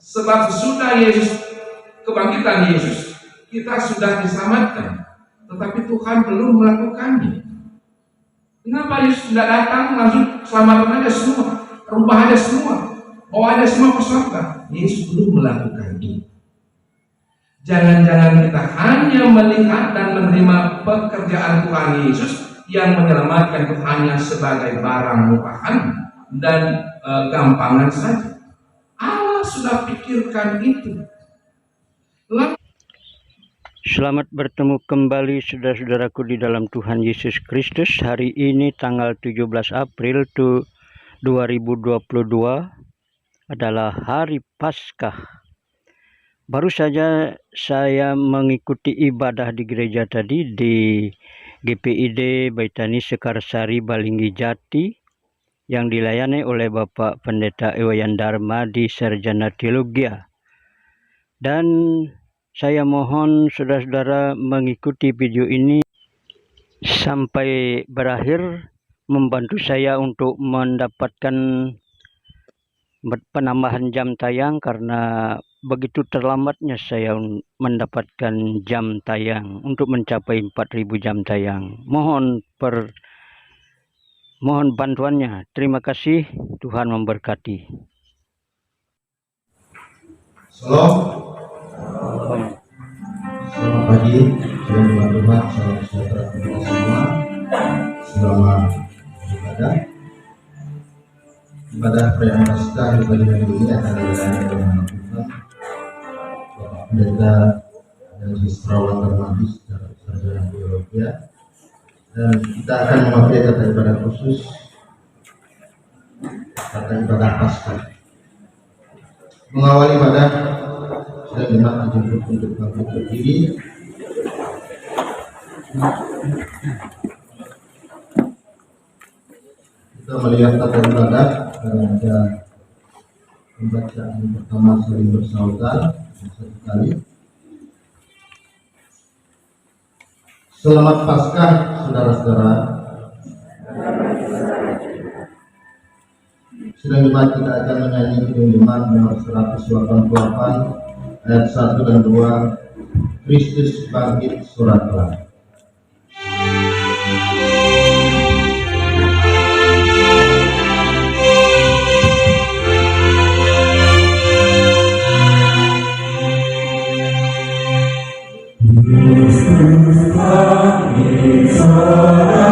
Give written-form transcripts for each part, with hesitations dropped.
Sebab sesudah Yesus, kebangkitan Yesus, kita sudah diselamatkan, tetapi Tuhan belum melakukannya. Kenapa Yesus tidak datang langsung selamatkan aja semua, rubah aja semua, bawa aja semua ke surga? Yesus belum melakukan itu. Jangan-jangan kita hanya melihat dan menerima pekerjaan Tuhan Yesus yang menyelamatkan itu hanya sebagai barang rupahan dan gampangan saja. Allah sudah pikirkan itu. Selamat bertemu kembali saudara-saudaraku di dalam Tuhan Yesus Kristus. Hari ini tanggal 17 April 2022 adalah hari Paskah. Baru saja saya mengikuti ibadah di gereja tadi di GPID Baitani Sekarsari Balinggi Jati yang dilayani oleh Bapak Pendeta Iwayan Dharma di Sarjana Teologia. Dan saya mohon saudara-saudara mengikuti video ini sampai berakhir, membantu saya untuk mendapatkan penambahan jam tayang karena begitu terlambatnya saya mendapatkan jam tayang untuk mencapai 4.000 jam tayang. Mohon bantuannya. Terima kasih. Tuhan memberkati. Shalom. Selamat pagi, salam Tuhan, salam sejahtera kepada semua. Selamat ibadah perayaan Paskah di pagi hari ini akan dilayani oleh anak Tuhan, Bapak Pendeta dan Sisrawan Termadis dari Sarjana Teologia, dan kita akan memakai kata ibadah khusus, kata ibadah Paskah. Mengawali ibadah, saya minta dijemput untuk bangkit berdiri. Kita melihat tata ibadah pada pembacaan pertama saling bersautan sekali. Selamat Paskah, saudara-saudara. Sedang kita akan menyanyi kidung 5 nomor 188 ayat 1 dan 2, Kristus bangkit suratlah. Kristus bangkit suratlah.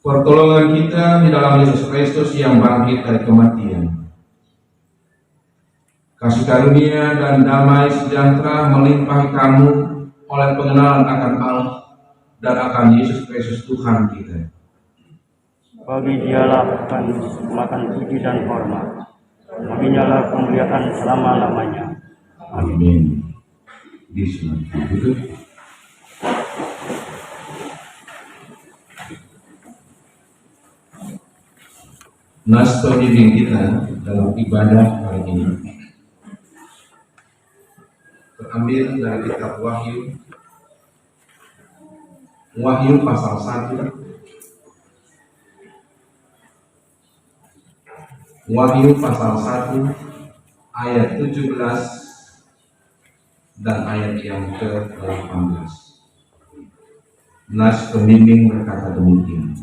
Pertolongan kita di dalam Yesus Kristus yang bangkit dari kematian. Kasih karunia dan damai sejahtera melimpahi kamu oleh pengenalan akan Allah dan akan Yesus Kristus Tuhan kita. Bagi Dialah akan makan puji dan hormat. Baginya lah kemuliaan selama-lamanya. Amin. Di sana duduk. Nas pembimbing kita dalam ibadah hari ini terambil dari kitab Wahyu, Wahyu pasal 1, Wahyu pasal 1 ayat 17 dan ayat yang ke-18. Nas pembimbing berkata demikian: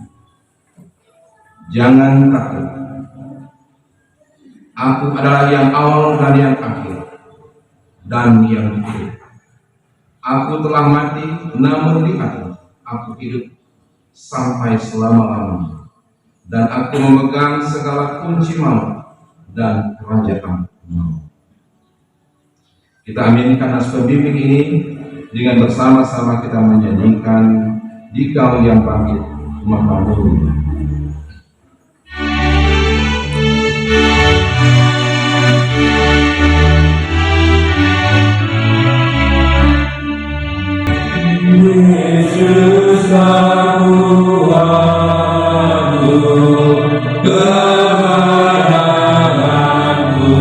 jangan takut, aku adalah yang awal dan yang akhir dan yang hidup. Aku telah mati, namun lihatlah, aku hidup sampai selama-lamanya, dan aku memegang segala kunci maut dan kerajaan maut. Kita aminkan nas pembimbing ini dengan bersama-sama kita menyanyikan Dikau yang bangkit Maha Mulia. Yesus aku, kemenanganku.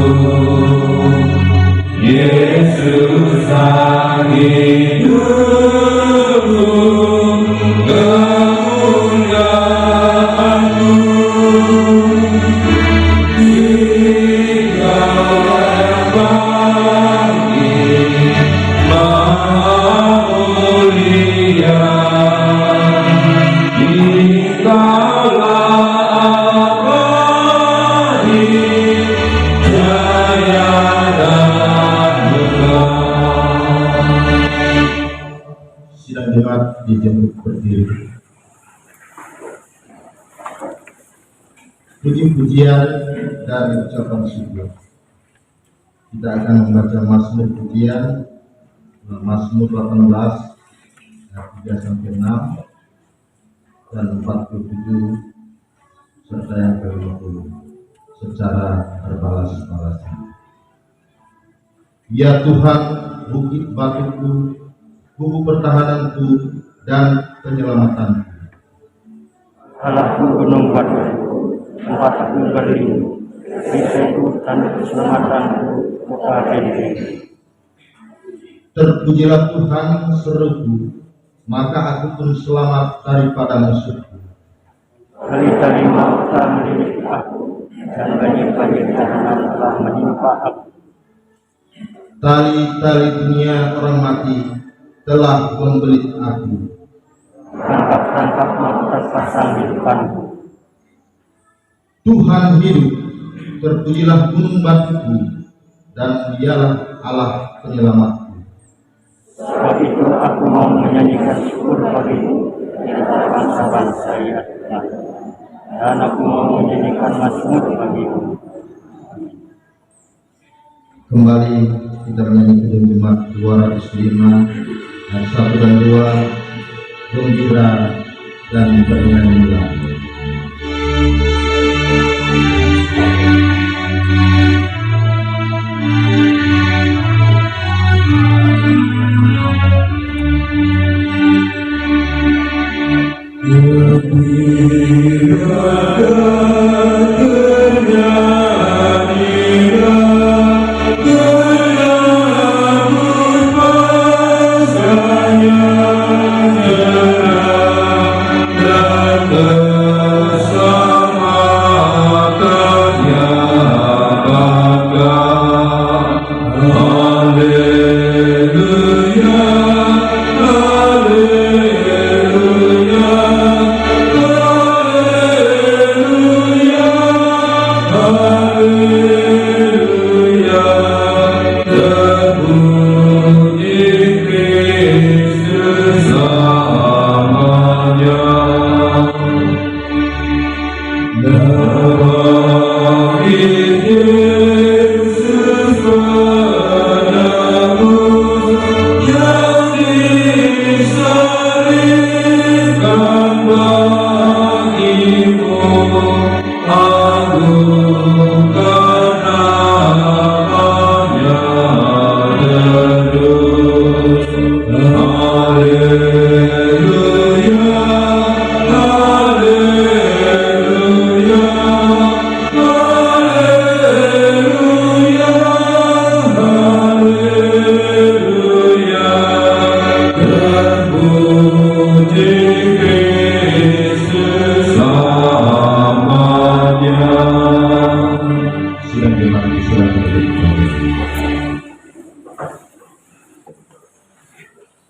Yesus sang hidupku, kemuliaanku. Dikau yang bangkit Maha Mulia, Dikaulah abadi, jaya dan megah. Sidang jemaat dijemput berdiri. Puji-pujian dan ucapan syukur. Kita akan membaca Mazmur pujian, Mazmur 18 ayat 3 sampai 6 dan 47 serta yang ke-50 secara berbalas-balasan. Ya Tuhan, bukit batuku, buku pertahananku dan penyelamatanku. Allahku gunung batuku, tempat aku berlindung, perisaiku dan keselamatanku, muka benteng. Terpujilah Tuhan seruku, maka aku pun selamat daripada musuhku. Tali-tali maut telah melilit aku, dan banjir-banjir jahanam telah menimpa aku. Tali-tali dunia orang mati telah membelit aku. Rangkap-rangkap maut terpasang di depanku. Tuhan hidup, terpujilah gunung batuku, dan dialah Allah penyelamatku. Sebab itu aku mau menyanyikan syukur bagimu di antara bangsa-bangsa ya Tuhan. Dan aku mau menyanyikan mazmur bagimu. Kembali kita menyanyikan jemaat 205 ayat 1 dan 2, gembira dan bernyanyilah. Haleluya, haleluya.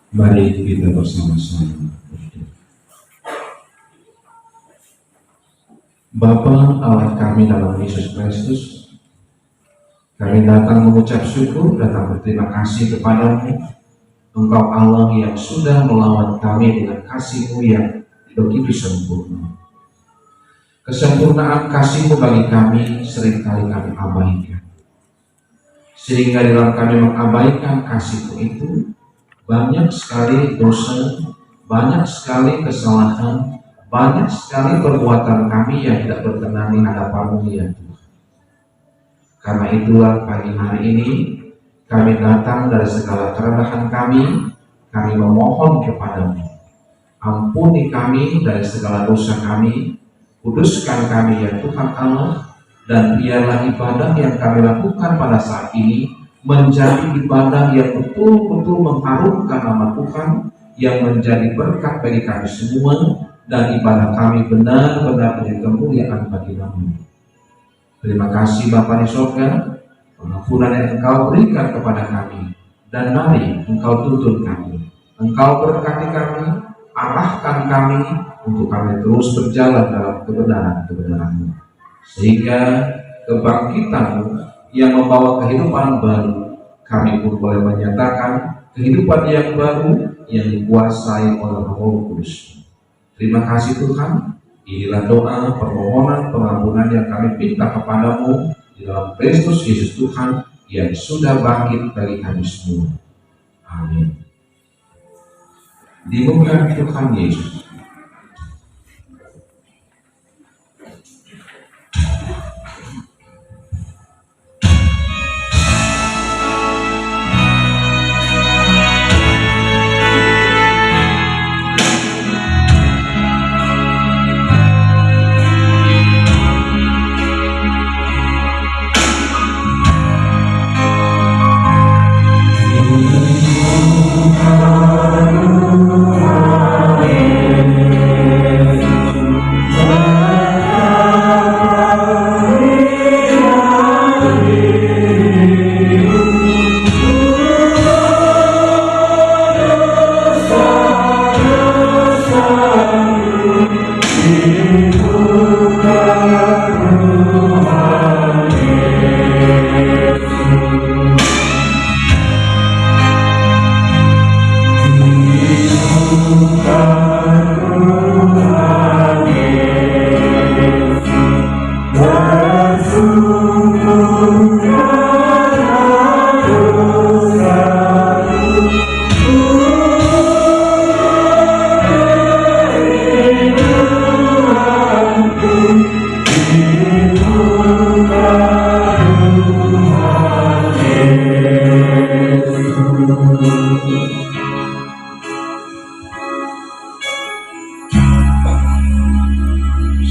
Mari kita bersama-sama berdoa. Bapa Allah kami dalam Yesus Kristus, kami datang mengucap syukur, datang berterima kasih kepadamu. Engkau Allah yang sudah melawan kami dengan kasih-Mu yang begitu sempurna. Kesempurnaan kasih-Mu bagi kami seringkali kami abaikan. Sehingga dalam kami mengabaikan kasih-Mu itu, banyak sekali dosa, banyak sekali kesalahan, banyak sekali perbuatan kami yang tidak berkenan di hadapan-Mu ya Tuhan. Karena itulah pagi hari ini kami datang dari segala kerendahan kami memohon kepadamu. Ampuni kami dari segala dosa kami, kuduskan kami ya Tuhan Allah, dan biarlah ibadah yang kami lakukan pada saat ini menjadi ibadah yang betul-betul mengharumkan nama Tuhan, yang menjadi berkat bagi kami semua, dan ibadah kami benar-benar menjadi kemuliaan bagi nama-Mu. Terima kasih Bapa di surga, pengampunan yang Engkau berikan kepada kami, dan mari Engkau tuntun kami, Engkau berkati kami, arahkan kami untuk kami terus berjalan dalam kebenaran-kebenaran-Mu, sehingga kebangkitan-Mu yang membawa kehidupan baru, kami pun boleh menyatakan kehidupan yang baru yang dikuasai oleh Roh Kudus. Terima kasih Tuhan. Inilah doa, permohonan, pengampunan yang kami minta kepadamu di dalam Kristus Yesus Tuhan yang sudah bangkit bagi kami semua. Amin. Dimuliakan Tuhan Yesus.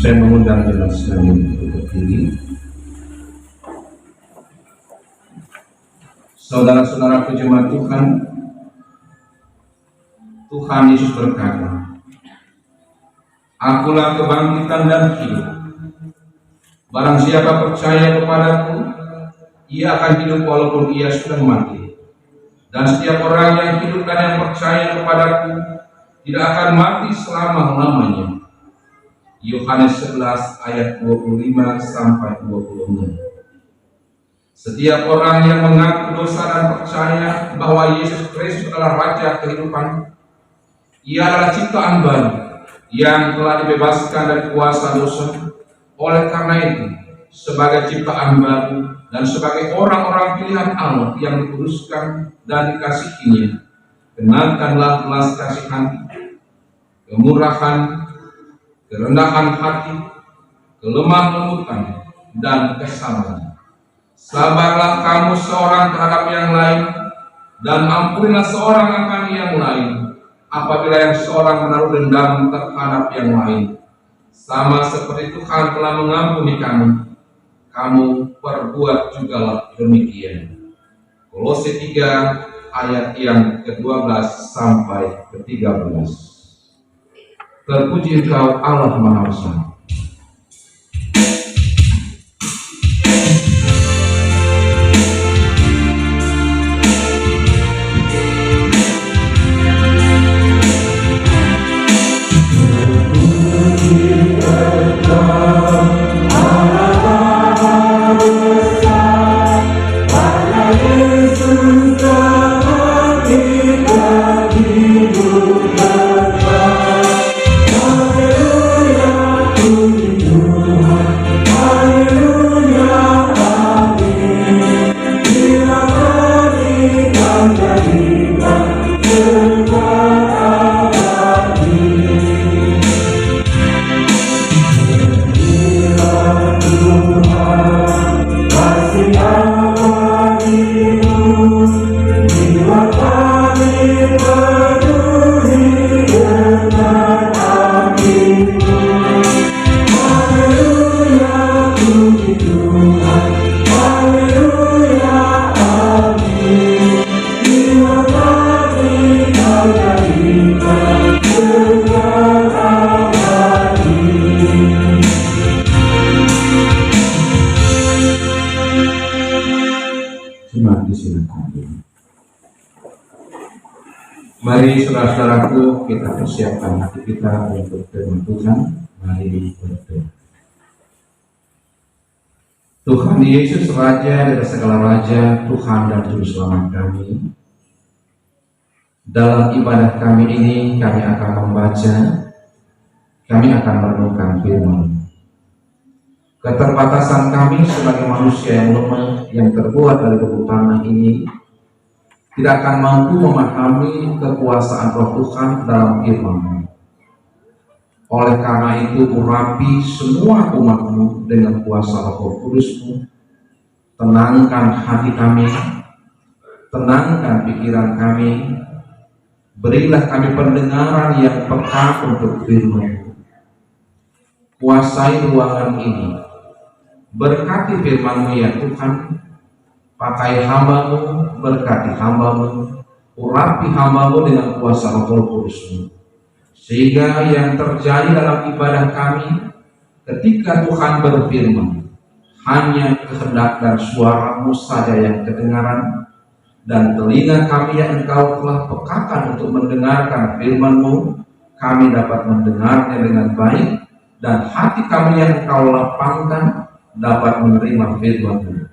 Saya mengundang jemaat sekalian untuk berdiri. Saudara-saudara jemaat Tuhan, Tuhan Yesus berkata, "Akulah kebangkitan dan hidup. Barang siapa percaya kepadaku, ia akan hidup walaupun ia sudah mati. Dan setiap orang yang hidup dan yang percaya kepadaku tidak akan mati selama-lamanya." Yohanes 11 ayat 25 sampai 26. Setiap orang yang mengaku dosa dan percaya bahwa Yesus Kristus adalah Raja kehidupan, ia adalah ciptaan baru yang telah dibebaskan dari kuasa dosa. Oleh karena itu, sebagai ciptaan baru dan sebagai orang-orang pilihan Allah yang dikuduskan dan dikasihinya, kenalkanlah belas kasihan, kemurahan, kerendahan hati, kelemah lembutan, dan kesabaran. Sabarlah kamu seorang terhadap yang lain, dan ampunilah seorang akan yang lain, apabila yang seorang menaruh dendam terhadap yang lain. Sama seperti Tuhan telah mengampuni kamu perbuat jugalah demikian. Kolose 3 ayat yang ke-12 sampai ke-13. Terpuji Engkau Allah Maha Besar. saudaraku, kita persiapkan hati kita untuk firman Tuhan. Mari berdoa. Tuhan Yesus, Raja dari segala raja, Tuhan dan Juru Selamat kami. Dalam ibadah kami ini, kami akan membaca, kami akan merenungkan firman. Keterbatasan kami sebagai manusia yang lemah, yang terbuat dari debu tanah ini, tidak akan mampu memahami kekuasaan Roh Tuhan dalam firman-Mu. Oleh karena itu, urapi semua umat-Mu dengan kuasa Roh Kudus-Mu. Tenangkan hati kami, tenangkan pikiran kami, berilah kami pendengaran yang peka untuk firman-Mu. Kuasai ruangan ini, berkati firman-Mu ya Tuhan. Pakai hamba-Mu, berkati hamba-Mu, urapi hamba-Mu dengan kuasa Roh Kudus-Mu, sehingga yang terjadi dalam ibadah kami ketika Tuhan berfirman, hanya kehendak dan suara-Mu saja yang kedengaran, dan telinga kami yang Engkau telah pekakan untuk mendengarkan firman-Mu, kami dapat mendengarnya dengan baik, dan hati kami yang Engkau lapangkan dapat menerima firman-Mu.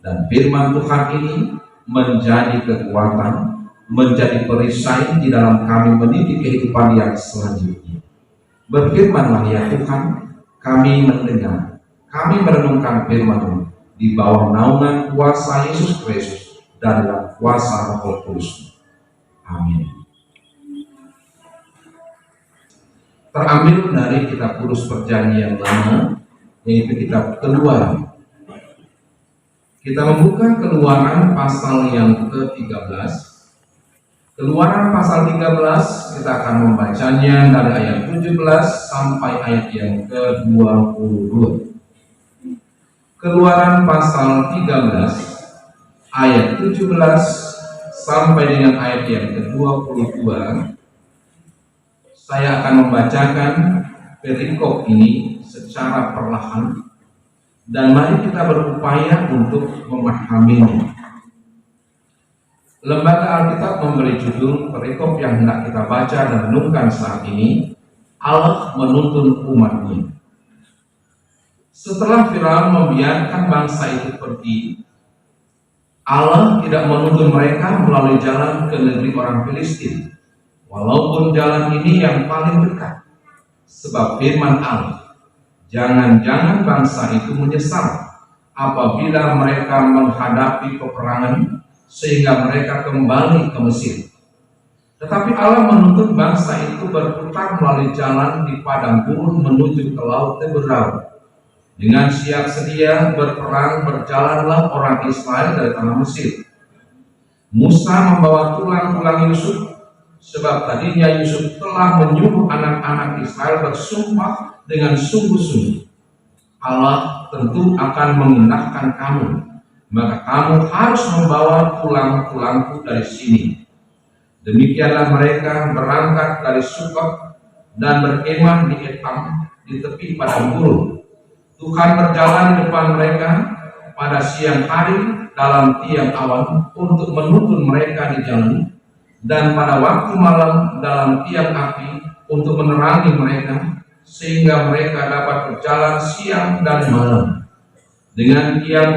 Dan firman Tuhan ini menjadi kekuatan, menjadi perisai di dalam kami meniti kehidupan yang selanjutnya. Berfirmanlah ya Tuhan, kami mendengar, kami merenungkan firman-Mu di bawah naungan kuasa Yesus Kristus dan dalam kuasa Roh Kudus. Amin. Terambil dari kitab Kudus Perjanjian Lama, yaitu kitab Keluaran. Kita membuka Keluaran pasal yang ke-13. Keluaran pasal 13, kita akan membacanya dari ayat 17 sampai ayat yang ke-22. Keluaran pasal 13, ayat 17 sampai dengan ayat yang ke-22. Saya akan membacakan perikop ini secara perlahan, dan mari kita berupaya untuk memahaminya. Lembaga Alkitab memberi judul perikop yang hendak kita baca dan renungkan saat ini, Allah menuntun umat-Nya. Setelah Firaun membiarkan bangsa itu pergi, Allah tidak menuntun mereka melalui jalan ke negeri orang Filistin, walaupun jalan ini yang paling dekat. Sebab firman Allah, jangan-jangan bangsa itu menyesal apabila mereka menghadapi peperangan sehingga mereka kembali ke Mesir. Tetapi Allah menuntut bangsa itu berputar melalui jalan di padang gurun menuju ke laut Teberau. Dengan siap sedia berperang berjalanlah orang Israel dari tanah Mesir. Musa membawa tulang-tulang Yusuf, sebab tadinya Yusuf telah menyuruh anak-anak Israel bersumpah dengan sungguh-sungguh, Allah tentu akan mengenahkan kamu, maka kamu harus membawa tulang-tulangku dari sini. Demikianlah mereka berangkat dari Sukot dan berkemah di Etam di tepi padang gurun. Tuhan berjalan di depan mereka pada siang hari dalam tiang awan untuk menuntun mereka di jalan, dan pada waktu malam dalam tiang api untuk menerangi mereka, sehingga mereka dapat berjalan siang dan malam. Dengan tiang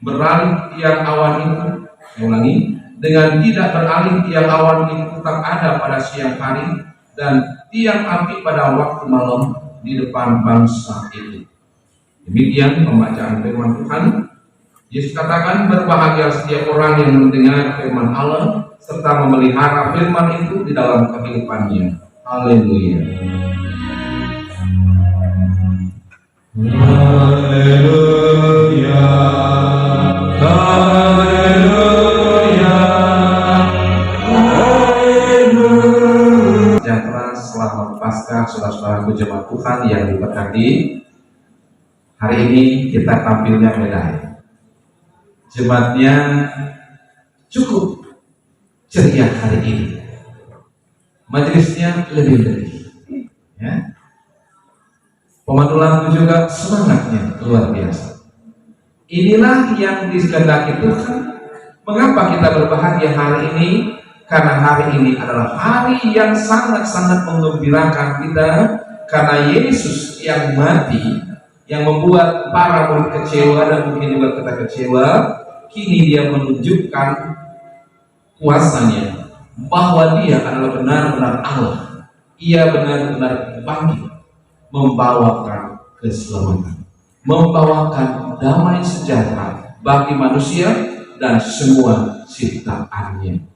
beralih tiang awan itu, dengan tidak beralih tiang awan itu tetap ada pada siang hari, dan tiang api pada waktu malam di depan bangsa itu. Demikian pembacaan firman Tuhan. Yesus katakan, berbahagia setiap orang yang mendengar firman Allah serta memelihara firman itu di dalam kehidupannya. Haleluya. Haleluya, haleluya, haleluya. Sejahtera, selamat Paskah saudara-saudaraku jemaat Tuhan yang diberkati. Hari ini kita tampilnya beda. Jemaatnya cukup ceria hari ini. Majelisnya lebih-lebih. Ya. Pemandu lagu juga semangatnya luar biasa. Inilah yang dikehendaki Tuhan. Mengapa kita berbahagia hari ini? Karena hari ini adalah hari yang sangat-sangat menggembirakan kita, karena Yesus yang mati, yang membuat para murid kecewa dan mungkin juga kita kecewa, kini dia menunjukkan kuasanya, bahwa dia adalah benar-benar Allah. Ia benar-benar bangkit, membawakan keselamatan, membawakan damai sejahtera bagi manusia dan semua ciptaannya.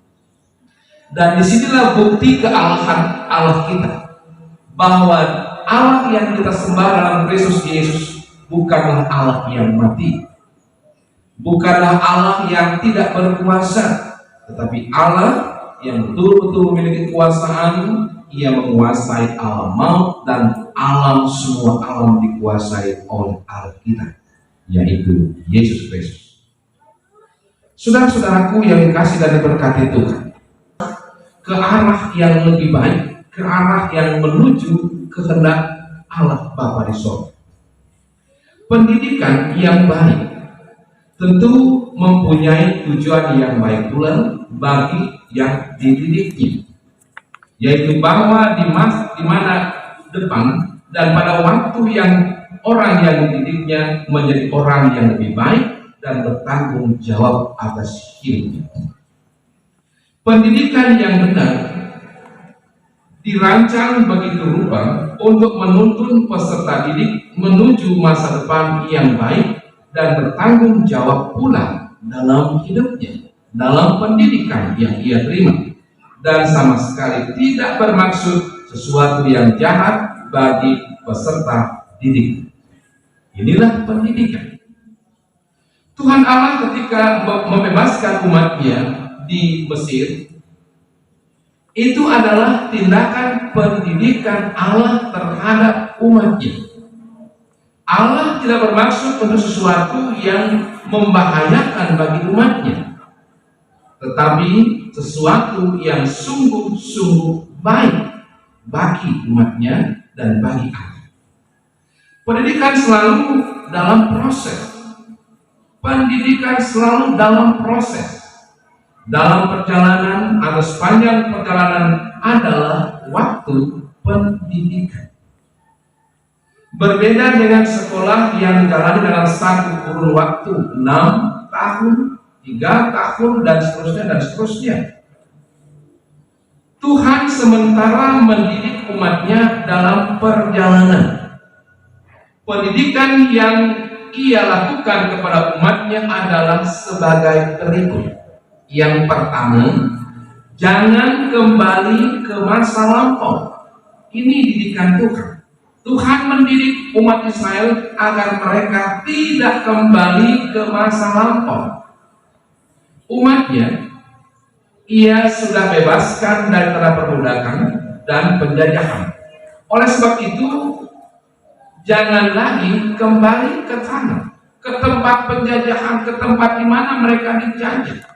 Dan disinilah bukti kealahan Allah kita, bahwa Allah yang kita sembah dalam Kristus Yesus bukanlah Allah yang mati, bukanlah Allah yang tidak berkuasa, tetapi Allah yang betul-betul memiliki kekuasaan. Ia menguasai alam maut dan alam, semua alam dikuasai oleh Allah kita, yaitu Yesus Kristus. Saudara-saudaraku yang dikasih dan diberkati Tuhan, ke arah yang lebih baik, ke arah yang menuju kehendak Allah Bapa di sorga. Pendidikan yang baik tentu mempunyai tujuan yang baik pula bagi yang dididiknya, yaitu bahwa di mana depan dan pada waktu yang orang yang dididiknya menjadi orang yang lebih baik dan bertanggung jawab atas hidupnya. Pendidikan yang benar dirancang begitu rupa untuk menuntun peserta didik menuju masa depan yang baik dan bertanggung jawab pula dalam hidupnya, dalam pendidikan yang ia terima, dan sama sekali tidak bermaksud sesuatu yang jahat bagi peserta didik. Inilah pendidikan. Tuhan Allah ketika membebaskan umatnya di Mesir, itu adalah tindakan pendidikan Allah terhadap umatnya. Allah tidak bermaksud untuk sesuatu yang membahayakan bagi umatnya, tetapi sesuatu yang sungguh-sungguh baik bagi umatnya dan bagi Allah. Pendidikan selalu dalam proses. Pendidikan selalu dalam proses. Dalam perjalanan atau sepanjang perjalanan adalah waktu pendidikan. Berbeda dengan sekolah yang dijalani dalam satu kurun waktu 6 tahun, 3 tahun, dan seterusnya. Tuhan sementara mendidik umatnya dalam perjalanan. Pendidikan yang ia lakukan kepada umatnya adalah sebagai berikut. Yang pertama, jangan kembali ke masa lampau. Ini didikan Tuhan. Tuhan mendidik umat Israel agar mereka tidak kembali ke masa lampau. Umatnya, ia sudah bebaskan dari tanah perbudakan dan penjajahan. Oleh sebab itu, jangan lagi kembali ke tanah, ke tempat penjajahan, ke tempat di mana mereka dijajah.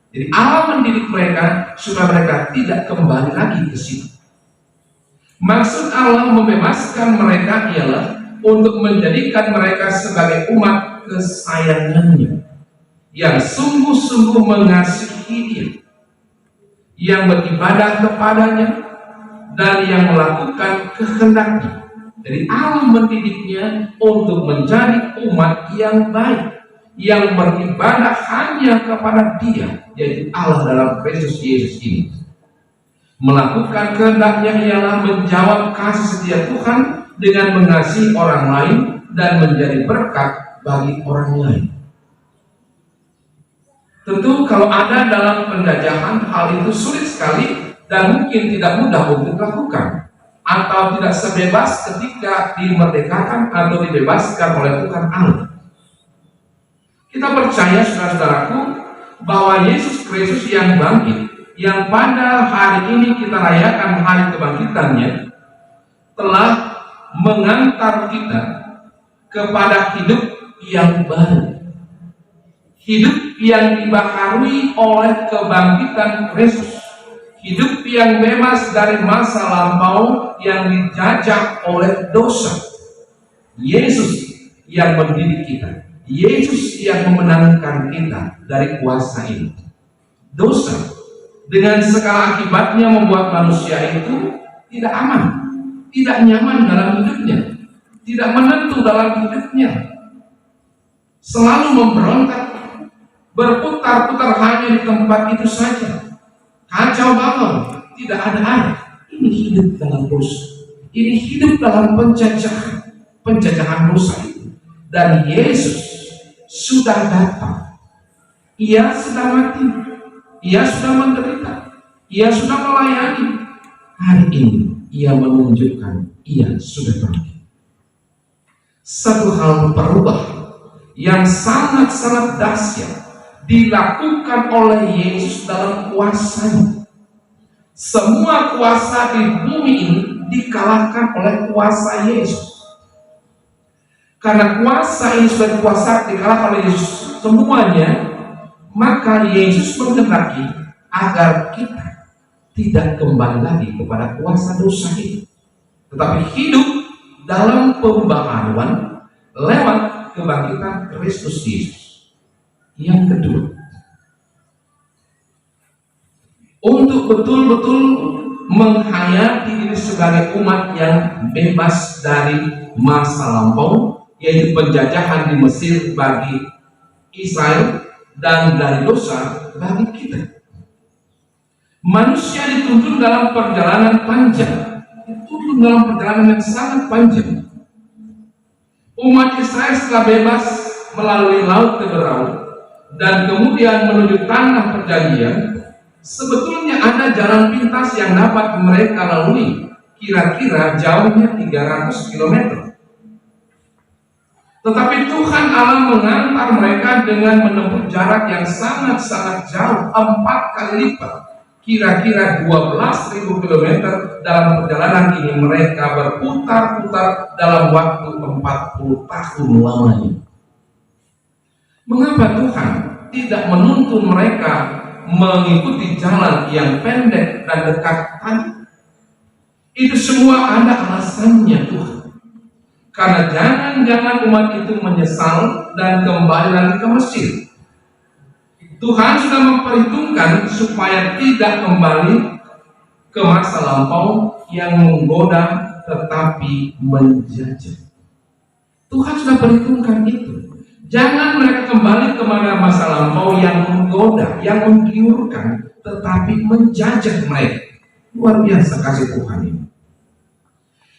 Jadi Allah mendidik mereka supaya mereka tidak kembali lagi ke situ. Maksud Allah membebaskan mereka ialah untuk menjadikan mereka sebagai umat kesayangannya, yang sungguh-sungguh mengasihi Dia, yang beribadah kepadanya, dan yang melakukan kehendaknya. Jadi Allah mendidiknya untuk menjadi umat yang baik, yang beribadah hanya kepada Dia, yaitu Allah dalam Kristus Yesus ini. Melakukan kehendaknya ialah menjawab kasih setia Tuhan dengan mengasihi orang lain dan menjadi berkat bagi orang lain. Tentu kalau ada dalam penjajahan, hal itu sulit sekali dan mungkin tidak mudah untuk dilakukan, atau tidak sebebas ketika dimerdekakan atau dibebaskan oleh Tuhan Allah. Kita percaya, saudara-saudaraku, bahwa Yesus Kristus yang bangkit, yang pada hari ini kita rayakan hari kebangkitannya, telah mengantar kita kepada hidup yang baru, hidup yang dibaharui oleh kebangkitan Kristus, hidup yang bebas dari masa lampau yang dijajah oleh dosa. Yesus yang mendidik kita, Yesus yang memenangkan kita dari kuasa ini, dosa, dengan segala akibatnya membuat manusia itu tidak aman, tidak nyaman dalam hidupnya, tidak menentu dalam hidupnya, selalu memberontak, berputar-putar hanya di tempat itu saja, kacau balau, tidak ada arah. Ini hidup dalam dosa, ini hidup dalam penjajahan dosa itu. Dan Yesus sudah datang, Ia sudah mati, Ia sudah menderita, Ia sudah melayani. Hari ini Ia menunjukkan Ia sudah bangkit. Satu hal berubah yang sangat-sangat dahsyat dilakukan oleh Yesus dalam kuasanya. Semua kuasa di bumi ini dikalahkan oleh kuasa Yesus. Karena kuasa ini sudah kuasa dikalahkan oleh Yesus semuanya, maka Yesus menghendaki agar kita tidak kembali lagi kepada kuasa dosa itu, tetapi hidup dalam pembaharuan lewat kebangkitan Kristus Yesus. Yang kedua, untuk betul-betul menghayati diri sebagai umat yang bebas dari masa lampau, yaitu penjajahan di Mesir bagi Israel dan dari dosa bagi kita. Manusia dituntun dalam perjalanan panjang, dituntun dalam perjalanan yang sangat panjang. Umat Israel setelah bebas melalui laut Teberau dan kemudian menuju tanah perjanjian, sebetulnya ada jalan pintas yang dapat mereka lalui, kira-kira jauhnya 300 km. Tetapi Tuhan Allah mengantar mereka dengan menempuh jarak yang sangat-sangat jauh, 4 kali lipat, kira-kira 12.000 km. Dalam perjalanan ini mereka berputar-putar dalam waktu 40 tahun lamanya. Mengapa Tuhan tidak menuntun mereka mengikuti jalan yang pendek dan dekat tadi? Itu semua ada alasannya Tuhan. Karena jangan-jangan umat itu menyesal dan kembali lagi ke Mesir. Tuhan sudah memperhitungkan supaya tidak kembali ke masa lampau yang menggoda tetapi menjajah. Tuhan sudah perhitungkan itu. Jangan mereka kembali kepada masa lampau yang menggoda, yang menggiurkan, tetapi menjajah mereka. Luar biasa kasih Tuhan ini.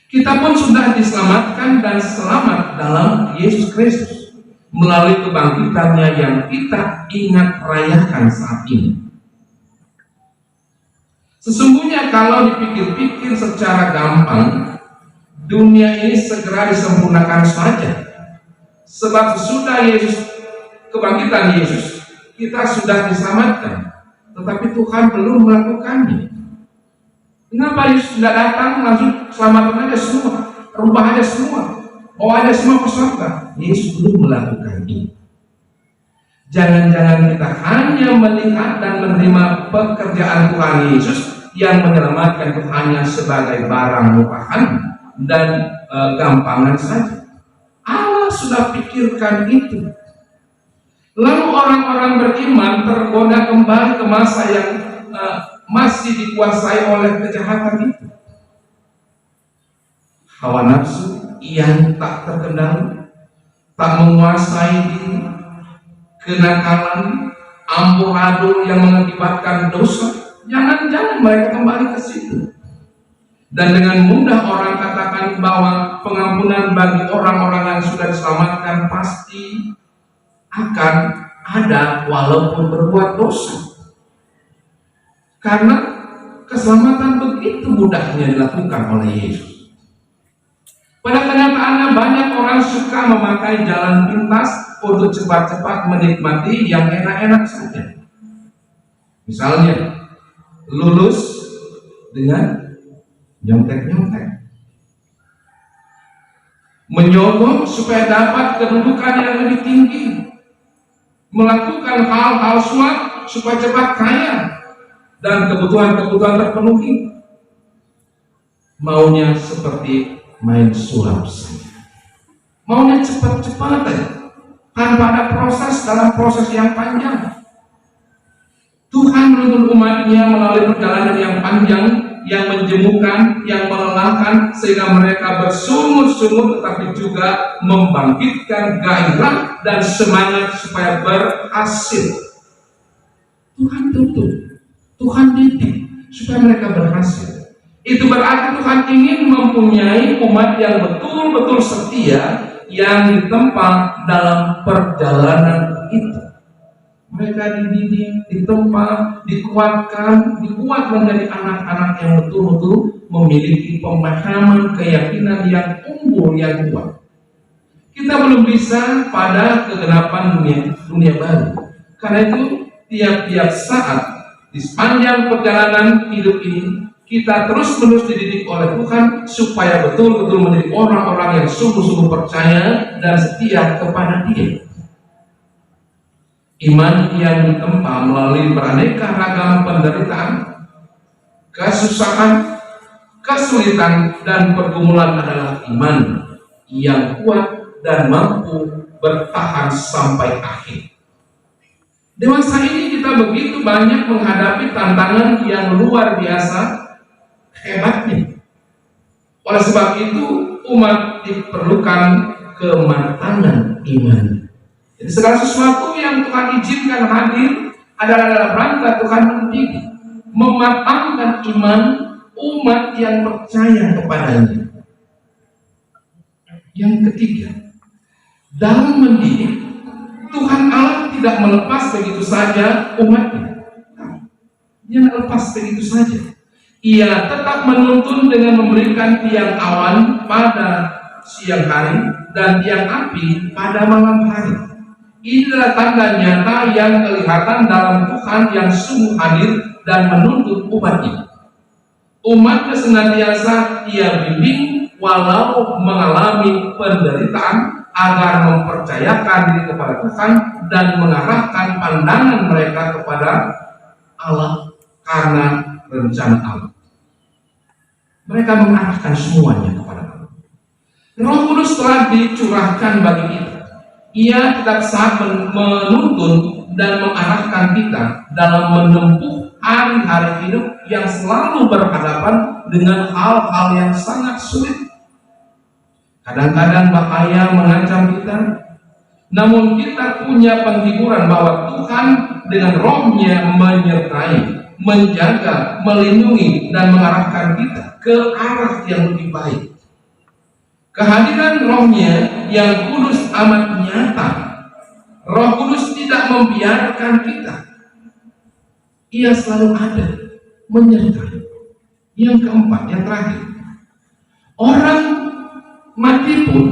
Kita pun sudah diselamatkan dan selamat dalam Yesus Kristus melalui kebangkitannya yang kita ingat rayakan saat ini. Sesungguhnya kalau dipikir-pikir secara gampang, dunia ini segera disempurnakan saja. Sebab sesudah kebangkitan Yesus, kita sudah diselamatkan, tetapi Tuhan belum melakukannya. Kenapa Yesus tidak datang langsung selamatkan aja semua, rubah aja semua, bawa aja semua ke surga? Yesus belum melakukan ini. Jangan-jangan kita hanya melihat dan menerima pekerjaan Tuhan Yesus yang menyelamatkan itu hanya sebagai barang rupahan dan gampangan saja. Allah sudah pikirkan itu. Lalu orang-orang beriman tergoda kembali ke masa yang masih dikuasai oleh kejahatan itu. Hawa nafsu yang tak terkendali, tak menguasai diri, kenakalan, amburadul yang mengakibatkan dosa. Jangan-jangan mereka kembali ke situ. Dan dengan mudah orang katakan bahwa pengampunan bagi orang-orang yang sudah diselamatkan pasti akan ada walaupun berbuat dosa. Karena keselamatan begitu mudahnya dilakukan oleh Yesus. Pada kenyataannya banyak orang suka memakai jalan pintas untuk cepat-cepat menikmati yang enak-enak saja. Misalnya, lulus dengan nyontek-nyontek, menyogok supaya dapat kedudukan yang lebih tinggi, melakukan hal-hal suap supaya cepat kaya dan kebutuhan-kebutuhan terpenuhi. Maunya seperti main sulap saja, maunya cepat-cepat aja, tanpa ada proses dalam proses yang panjang. Tuhan menuntun umatnya melalui perjalanan yang panjang, yang menjemukan, yang melelahkan, sehingga mereka bersungguh-sungguh tetapi juga membangkitkan gairah dan semangat supaya berhasil. Tuhan tuntun, Tuhan didik supaya mereka berhasil. Itu berarti Tuhan ingin mempunyai umat yang betul-betul setia, yang ditempa dalam perjalanan itu. Mereka dididik, ditempa, dikuat menjadi anak-anak yang betul-betul memiliki pemahaman, keyakinan yang unggul, yang kuat. Kita belum bisa pada kegenapan dunia baru. Karena itu tiap-tiap saat di sepanjang perjalanan hidup ini, kita terus-menerus dididik oleh Tuhan supaya betul-betul menjadi orang-orang yang sungguh-sungguh percaya dan setia kepada Dia. Iman yang ditempa melalui beraneka ragam penderitaan, kesusahan, kesulitan, dan pergumulan adalah iman yang kuat dan mampu bertahan sampai akhir. Dewasa ini kita begitu banyak menghadapi tantangan yang luar biasa hebatnya. Oleh sebab itu umat diperlukan kematangan iman. Jadi segala sesuatu yang Tuhan izinkan hadir adalah dalam rangka Tuhan mendidik, mematangkan iman umat yang percaya kepadanya. Yang ketiga, dalam mendidik, Tuhan Allah tidak melepas begitu saja umatnya. Dia melepas begitu saja. Ia tetap menuntun dengan memberikan tiang awan pada siang hari dan tiang api pada malam hari. Ini adalah tanda nyata yang kelihatan dalam Tuhan yang sungguh hadir dan menuntun umatnya. Umatnya senantiasa Ia bimbing walau mengalami penderitaan, agar mempercayakan diri kepada Tuhan dan mengarahkan pandangan mereka kepada Allah karena rencana Allah. Mereka mengarahkan semuanya kepada Allah. Roh Kudus telah dicurahkan bagi kita. Ia tetap saat menuntun dan mengarahkan kita dalam menempuh hari-hari hidup yang selalu berhadapan dengan hal-hal yang sangat sulit. Kadang-kadang bahaya mengancam kita, namun kita punya penghiburan bahwa Tuhan dengan roh-Nya menyertai, menjaga, melindungi, dan mengarahkan kita ke arah yang lebih baik. Kehadiran roh-Nya yang kudus amat nyata. Roh Kudus tidak membiarkan kita. Ia selalu ada, menyertai. Yang keempat, yang terakhir, orang mati pun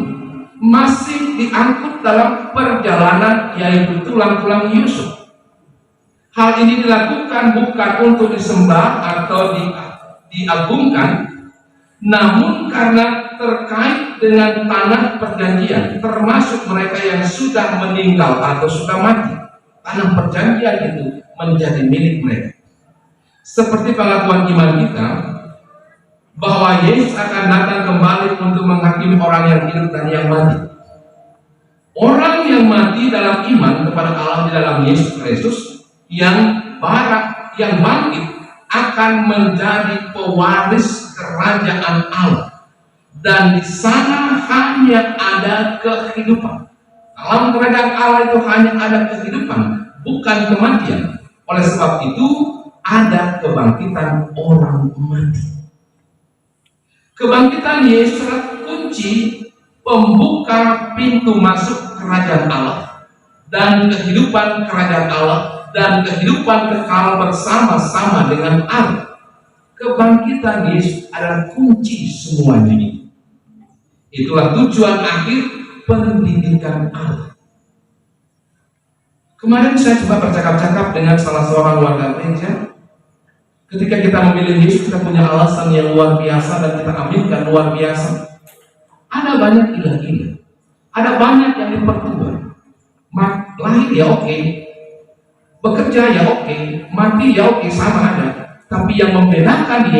masih diangkut dalam perjalanan, yaitu tulang-tulang Yusuf. Hal ini dilakukan bukan untuk disembah atau diagungkan, namun karena terkait dengan tanah perjanjian, termasuk mereka yang sudah meninggal atau sudah mati. Tanah perjanjian itu menjadi milik mereka. Seperti pengakuan iman kita bahwa Yesus akan datang kembali untuk menghakimi orang yang hidup dan yang mati. Orang yang mati dalam iman kepada Allah di dalam Yesus Kristus yang bangkit akan menjadi pewaris kerajaan Allah, dan di sana hanya ada kehidupan. Dalam kerajaan Allah itu hanya ada kehidupan, bukan kematian. Oleh sebab itu ada kebangkitan orang mati. Kebangkitan Yesus adalah kunci pembuka pintu masuk kerajaan Allah dan kehidupan kerajaan Allah dan kehidupan kekal bersama-sama dengan Allah. Kebangkitan Yesus adalah kunci semuanya ini. Itulah tujuan akhir pendidikan Allah. Kemarin saya coba bercakap-cakap dengan salah seorang warga gereja. Ketika kita memilih Yesus, kita punya alasan yang luar biasa dan kita aminkan luar biasa. Ada banyak ilah-ilah, ada banyak yang diperkuat. Lahir ya oke, bekerja ya oke, mati ya oke, sama ada. Tapi yang membedakan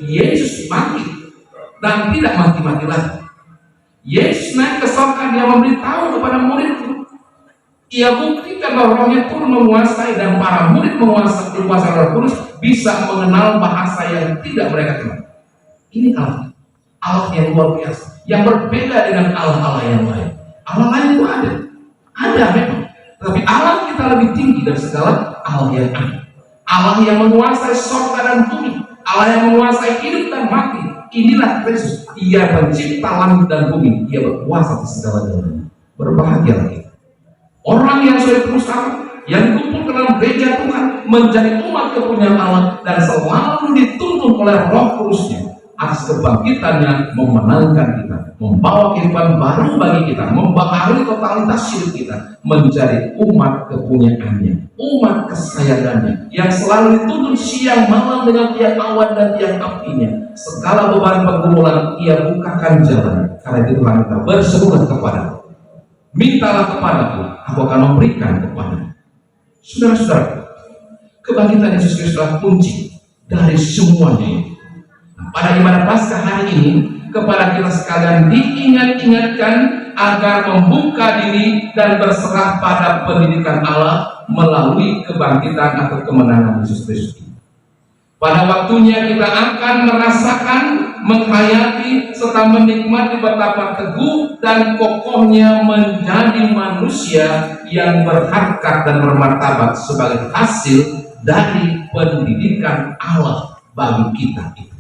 Yesus mati dan tidak mati-mati lagi. Yesus naik ke sorga, dia memberitahu kepada murid itu, Ia buktikan bahwa Rohnya turun menguasai dan para murid dikuasai Roh Kudus bisa mengenal bahasa yang tidak mereka kenal. Ini Allah, Allah yang luar biasa, yang berbeda dengan Allah-Allah yang lain. Allah lain itu ada memang, tapi Allah kita lebih tinggi dari segala Allah yang ada. Allah yang menguasai surga dan bumi, Allah yang menguasai hidup dan mati. Inilah Kristus. Ia pencipta langit dan bumi. Ia berkuasa atas segala-galanya. Berbahagialah kita, orang yang sudah berusaha, yang kumpul ke dalam gereja Tuhan, menjadi umat kepunyaan Allah dan selalu dituntun oleh Roh Kudusnya atas kebangkitannya, memenangkan kita, membawa kehidupan baru bagi kita, membaharui totalitas hidup kita, menjadi umat kepunyaannya, umat kesayangannya, yang selalu dituntun siang malam dengan tiap awan dan tiap apinya. Segala beban pergumulan ia bukakan jalan. Karena itu Tuhan kita berseru kepada, mintalah kepadaku, aku akan memberikan kepadamu. Saudara-saudara, kebangkitan Yesus Kristus adalah kunci dari semuanya ini. Pada ibadah Paskah hari ini, kepada kita sekalian diingat-ingatkan agar membuka diri dan berserah pada pendidikan Allah melalui kebangkitan atau kemenangan Yesus Kristus. Pada waktunya kita akan merasakan, menghayati, serta menikmati betapa teguh dan kokohnya menjadi manusia yang berharkat dan bermartabat sebagai hasil dari pendidikan Allah bagi kita itu.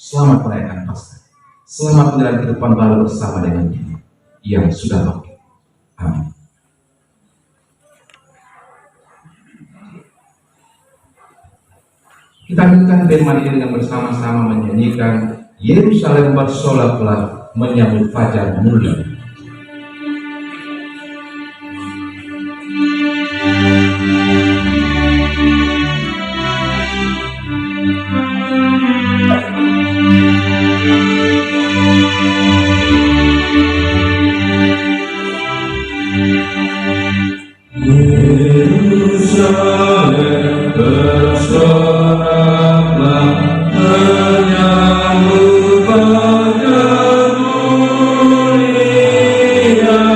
Selamat merayakan Paskah. Selamat menjalani kehidupan baru bersama dengan Dia yang sudah bangkit. Amin. Kita lanjutkan firman ini dengan bersama-sama menyanyikan Yerusalem bersolat-solat menyambut fajar mulia. Yerusalem bersoraklah menyambut fajar mulia.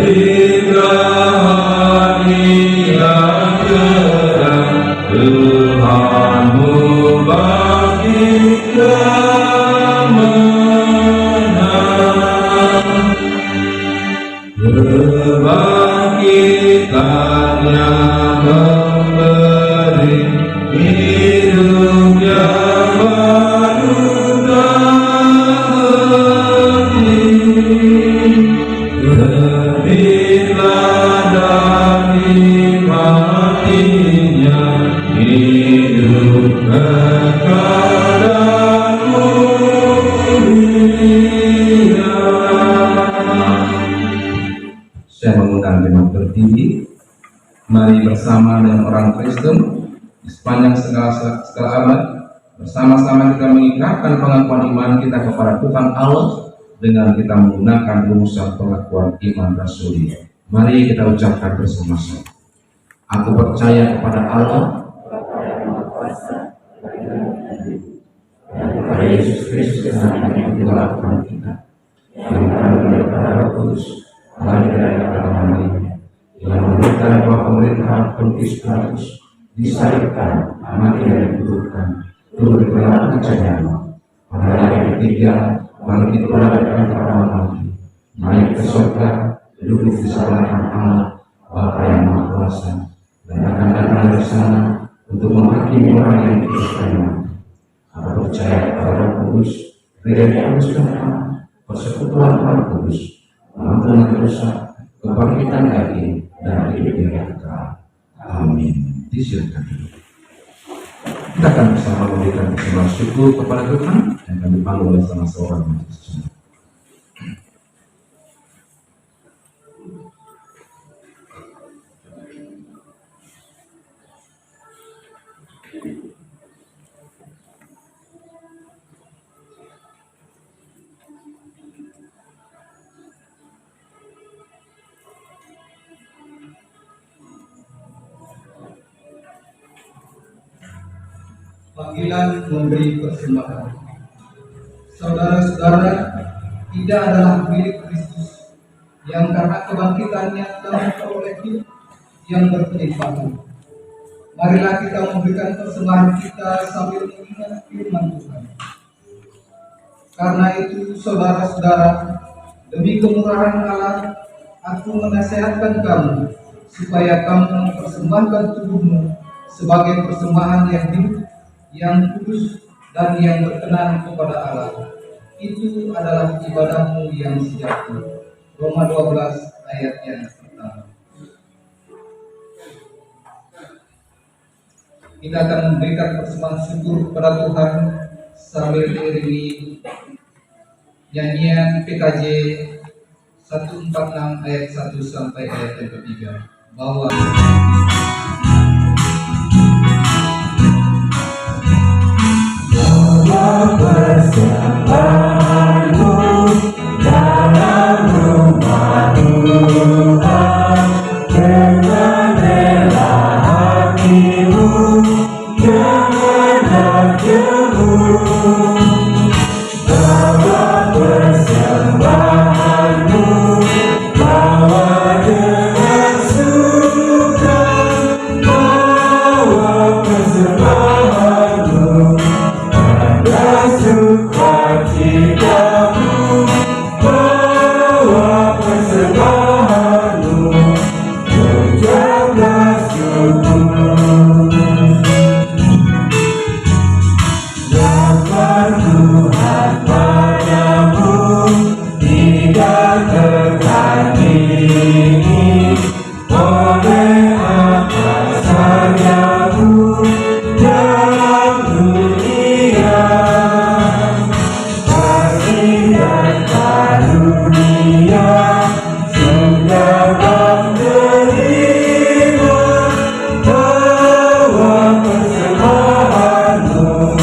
Berilah hari yang terang, Tuhanmu bangkit dan menang. Kebangkitannya memberi hidup yang baru dan terbitlah dari matinya hidup kekal dan mulia. Saya mengundang jemaat berdiri. Mari bersama dengan orang Kristen di sepanjang segala abad, bersama-sama kita mengikrarkan pengakuan iman kita kepada Tuhan Allah dengan kita menggunakan rumusan pengakuan iman rasuli. Mari kita ucapkan bersama-sama. Aku percaya kepada Allah, kepada Yesus Kristus yang Tuhan kita, yang kami kepada Roh Kudus, lahir dari kedalam Maria, yang memberikan bahwa pemerintahan Pontius Pilatus disalibkan, mati dan dikuburkan, turun ke dalam kejadian. Pada hari ketiga bangkit pula dari antara mati, naik ke surga, duduk di sebelah kanan Allah, Bapa yang Maha Kuasa, dan akan datang dari sana untuk menghakimi orang yang dikasihi. Aku percaya kepada Roh Kudus, gereja yang kudus dan Allah, persekutuan Roh Kudus, pengampunan dosa, kebangkitan daging, dan hidup yang kekal. Amin. Disilakan. Kita akan bersama memberikan persembahan syukur kepada Tuhan yang akan dipanggil oleh salah seorang majelis jemaat. Panggilan memberi persembahan. Saudara-saudara, tidak adalah milik Kristus yang karena kebangkitannya telah memperoleh hidup yang berkelimpahan. Marilah kita memberikan persembahan kita sambil mengingat firman Tuhan. Karena itu, saudara-saudara, demi kemurahan Allah, aku menasihatkan kamu supaya kamu mempersembahkan tubuhmu sebagai persembahan yang hidup, yang kudus, dan yang berkenan kepada Allah. Itu adalah ibadahmu yang sejati. Roma 12 ayat yang pertama. Kita akan memberikan persembahan syukur kepada Tuhan sambil diiringi nyanyian PKJ 146 ayat 1 sampai ayat yang ketiga. Bahwa persembahanmu dalam rumah Tuhan, dengan rela hatimu, janganlah jemu. Bawa persembahanmu, bawa dengan suka, bawa persembahanmu, ada sukacitamu, bawa persembahanmu, ucaplah syukur. Dapat Tuhan padamu tidak tertandingi oleh apa sajamu dalam dunia. Kasih dan karunia sudah menerima, bawa persembahanmu,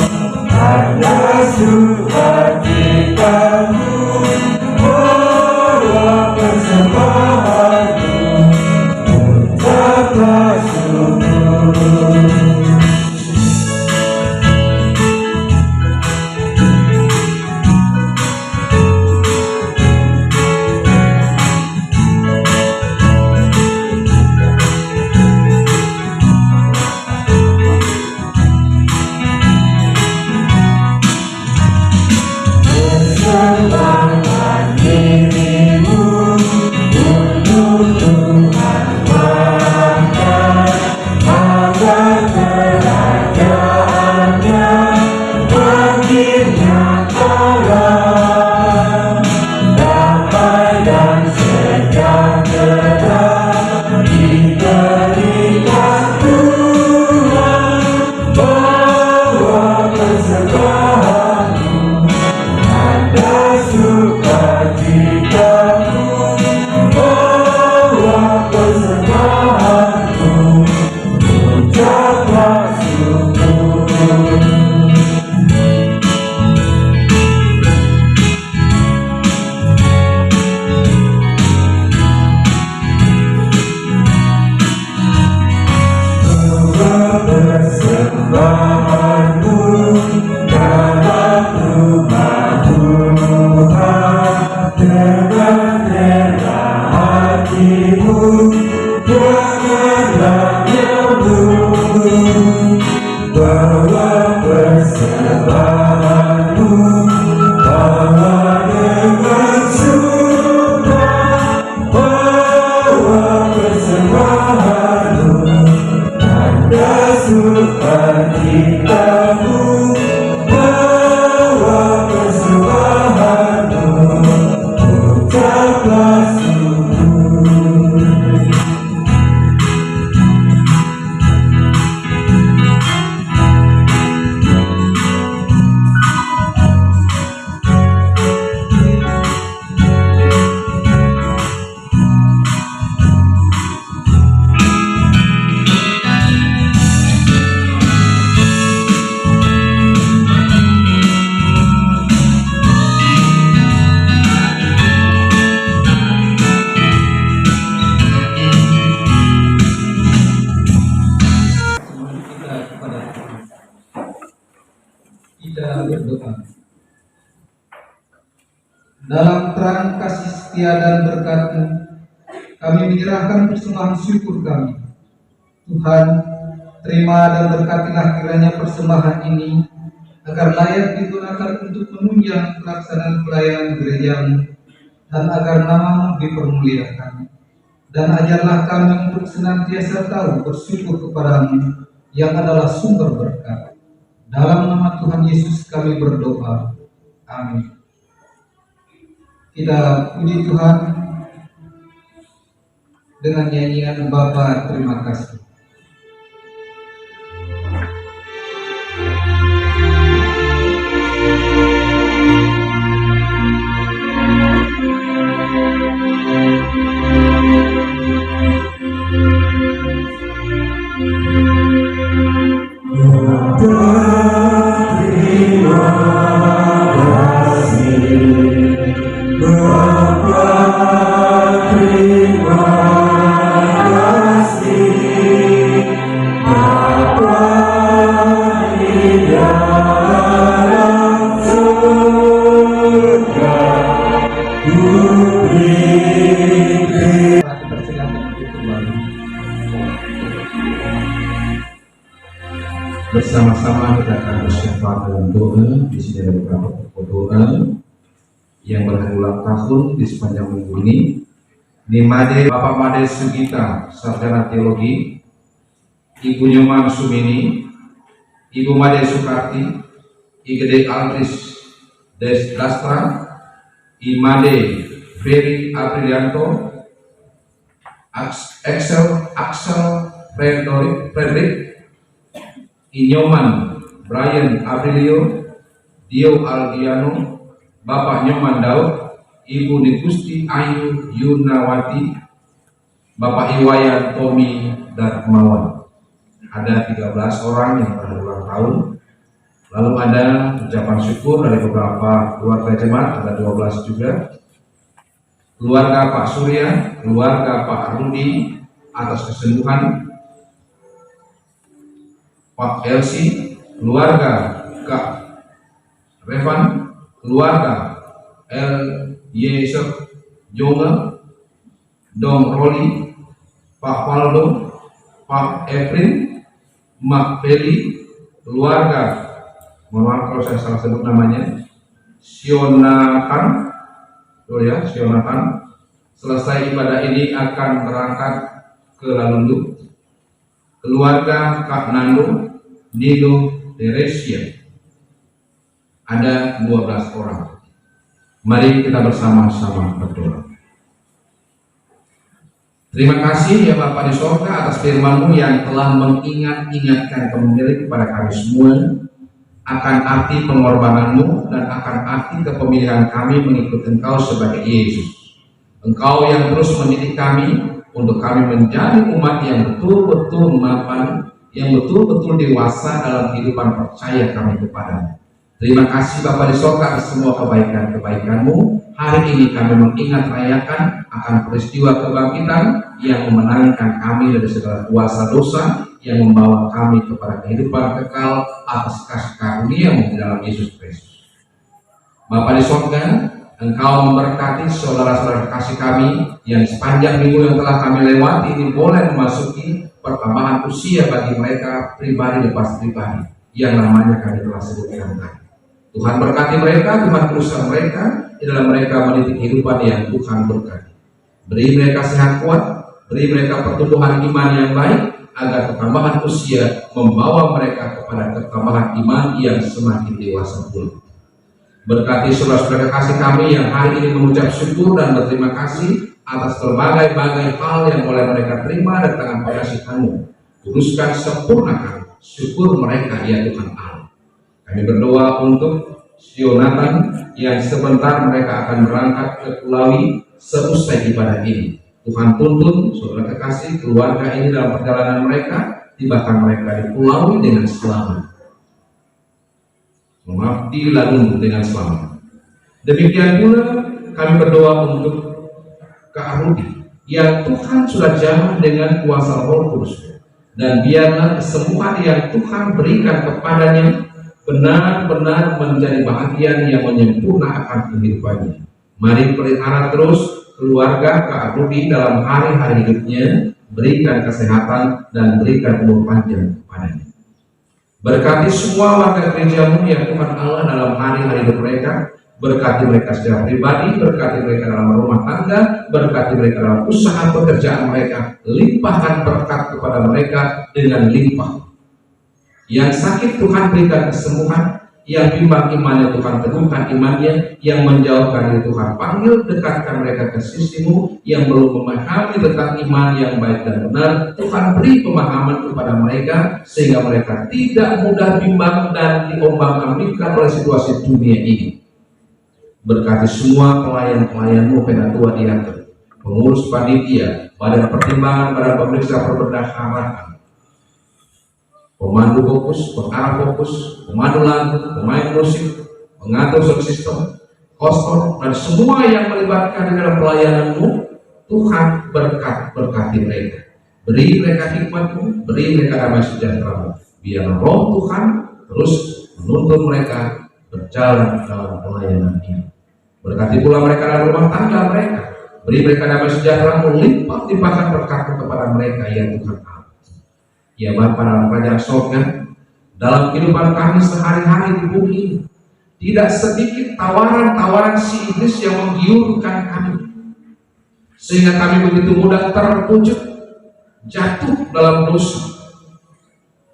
ada sukacitamu, bawa persembahanmu, ucaplah syukur. Persembahkan dirimu untuk Tuhan makan, agar kerajaannya makin nyata. Damai dan sejahtera diberikan Tuhan, bawa persembahanmu, ada sukacitamu, bawa persembahanmu, ucaplah syukur. Bawa persembahanmu dalam rumah Tuhan, dengan rela hatimu, janganlah menunggu. Bawa persembahanmu, bawa dengan suka, bawa persembahanmu, ada sukacitamu, bawa persembahanmu, ucaplah syukur. kita berdoa. Dalam terang kasih setia dan berkat-Mu, kami menyerahkan persembahan syukur kami. Tuhan, terima dan berkatilah kiranya persembahan ini, agar layak digunakan untuk menunjang pelaksanaan pelayanan gereja-Mu, dan agar nama-Mu dipermuliakan. Dan ajarlah kami untuk senantiasa tahu bersyukur kepada-Mu, yang adalah sumber berkat. Dalam nama Tuhan Yesus kami berdoa. Amin. Kita puji Tuhan dengan nyanyian Bapa terima kasih. Bersama-sama kita akan bersyafaat dalam doa. Di sini ada beberapa tokoh doa yang berhari ulang tahun di sepanjang minggu ini. Nimade Bapak Made Sugita, sarjana teologi, Ibu Nyoman Sumini, Ibu Made Sukarti, Igede Altris Dastra, Imade Ferry Aprilianto, Axel Frederick, Inyoman Brian Aprilio, Dio Algiano, Bapak Nyoman Daud, Ibu Nigusti Ayu Yunawati, Bapak Iwayan Tommy Darmawan. Ada 13 orang yang berulang tahun. Lalu ada ucapan syukur dari beberapa keluarga jemaat, ada 12 juga. Keluarga Pak Surya, keluarga Pak Rudi atas kesembuhan. Pak Elsi, keluarga Kak Revan, keluarga L. Yesef Jonga, Dong Roli, Pak Waldo, Pak Efrin, Mak Feli, keluarga, mohon maaf kalau saya salah sebut namanya, Sionakan, Sionakan. Selesai ibadah ini akan berangkat ke Lalundu. Keluarga Kak Nando, Nino Teresia, ada 12 orang. Mari kita bersama-sama berdoa. Terima kasih ya Bapa di sorga atas firman-Mu yang telah mengingat-ingatkan kembali kepada kami semua akan arti pengorbanan-Mu dan akan arti kepemilihan kami mengikut Engkau sebagai Yesus. Engkau yang terus mendidik kami untuk kami menjadi umat yang betul-betul mapan, yang betul-betul dewasa dalam kehidupan percaya kami kepada-Mu. Terima kasih Bapa di sorga atas semua kebaikan-kebaikan-Mu. Hari ini kami mengingat rayakan akan peristiwa kebangkitan yang memenangkan kami dari segala kuasa dosa, yang membawa kami kepada kehidupan kekal atas kasih karunia-Mu di dalam Yesus Kristus. Bapa di sorga, Engkau memberkati saudara-saudara kasih kami yang sepanjang minggu yang telah kami lewati ini boleh memasuki pertambahan usia bagi mereka pribadi lepas pribadi yang namanya kami telah sebutkan tadi. Tuhan berkati mereka, Tuhan berusaha mereka di dalam mereka mendidik kehidupan yang Tuhan berkati. Beri mereka sehat kuat, beri mereka pertumbuhan iman yang baik, agar pertambahan usia membawa mereka kepada pertambahan iman yang semakin dewasa pula. Berkati saudara-saudara kasih kami yang hari ini mengucap syukur dan berterima kasih atas berbagai-bagai hal yang boleh mereka terima dari tangan pengasihan-Mu. Kuduskan, sempurnakan syukur mereka ya Tuhan Allah. Kami berdoa untuk Sionatan yang sebentar mereka akan berangkat ke Kulawi seusai ibadah ini. Tuhan tuntun saudara kekasih keluarga ini dalam perjalanan mereka, tibakan mereka di Kulawi dengan selamat. Di Lalundu dengan selamat. Demikian pula kami berdoa untuk Kak Rudi yang Tuhan sudah jamah dengan kuasa Roh Kudus, dan biarlah kesembuhan yang Tuhan berikan kepadanya benar-benar menjadi bahagian yang menyempurnakan kehidupannya. Mari pelihara terus keluarga Kak Rudi dalam hari-hari hidupnya, berikan kesehatan dan berikan umur panjang kepadanya. Berkati semua warga gerejamu ya Tuhan Allah dalam hari-hari hidup mereka, berkati mereka secara pribadi, berkati mereka dalam rumah tangga, berkati mereka dalam usaha pekerjaan mereka, limpahkan berkat kepada mereka dengan limpah. Yang sakit Tuhan berikan kesembuhan, yang bimbang imannya Tuhan teguhkan imannya, yang menjauhkan dari Tuhan panggil dekatkan mereka ke sisimu, yang belum memahami tentang iman yang baik dan benar, Tuhan beri pemahaman kepada mereka sehingga mereka tidak mudah bimbang dan diombang-ambingkan oleh situasi dunia ini. Berkati semua pelayan-pelayanmu Penatua Diaken, pengurus panitia, badan pertimbangan, badan pemeriksa perbendaharaan, pemandu fokus, pengarah fokus, pemandu lagu, pemain musik, pengatur sound system, kostor, dan semua yang melibatkan di dalam pelayananmu. Tuhan berkati mereka, beri mereka hikmat-Mu, beri mereka damai sejahtera. Biar Roh Tuhan terus menuntun mereka berjalan dalam pelayanan ini. Berkati pula mereka dalam rumah tangga mereka, beri mereka damai sejahtera, limpah-limpahkan berkat kepada mereka ya Tuhan Allah. Ya Bapa dalam kerajaan sorga, dalam kehidupan kami sehari-hari di bumi ini, tidak sedikit tawaran-tawaran si iblis yang menggiurkan kami, sehingga kami begitu mudah terpujuk, jatuh dalam dosa.